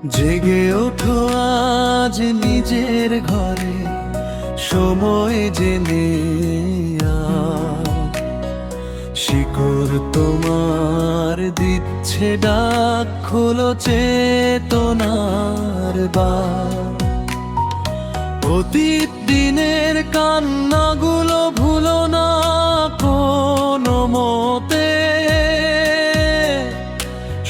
জেগে ওঠো আজ নিজের ঘরে, সময় জেনে শিকড় তোমার দিচ্ছে ডাক, খোলো চেতনার বার। অতীত দিনের কান্নাগুলো ভুলো না কোনো মতে,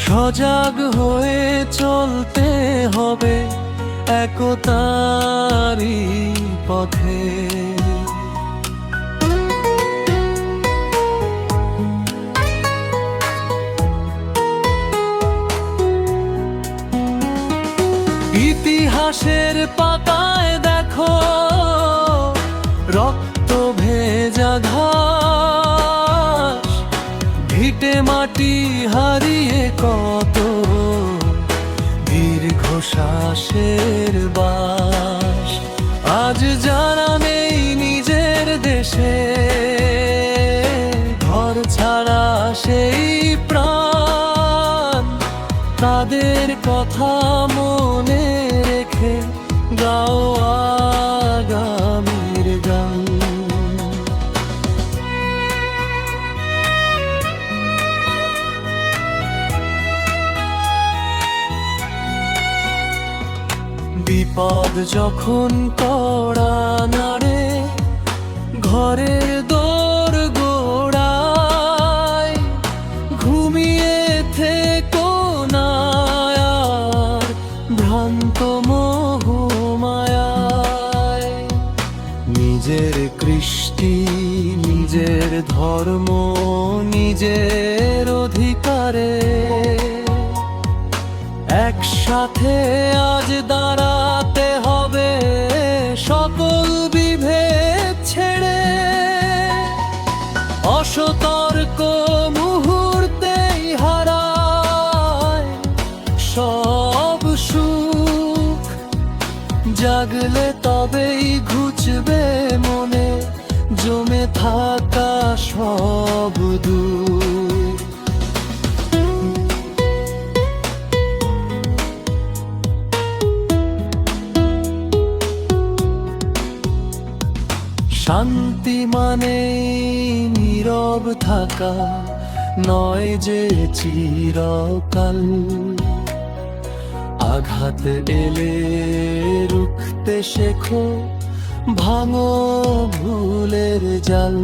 সজাগ হয়ে চলতে হবে একতারই পথে। ইতিহাসের পাতায় দেখো রক্ত ভেজা ঘাস, ভিটে মাটি হারিয়ে কত দীর্ঘশ্বাসের বাস। আজ যারা নেই নিজের দেশে, ঘর ছাড়া সেই প্রাণ, তাদের কথা মনে রেখে গাও আগামীর গান। বিপদ যখন কড়া নাড়ে, ঘরের দোর গোড়ায় ঘুমিয়ে থেকো না আর ভ্রান্ত মোহমায়ায়। নিজের কৃষ্টি, নিজের ধর্ম, নিজের অধিকারে একসাথে আজ দাঁড়াতে হবে সকল বিভেদ ছেড়ে। অসতর্ক মুহূর্তেই হারায় সব সুখ, জাগলে তবেই ঘুচবে মনে জমে থাকা সব দুঃখ। শান্তি মানে নীরব থাকা নয় যে চিরকাল, আঘাত এলে রুখতে শেখো, ভাঙো ভুলের জাল।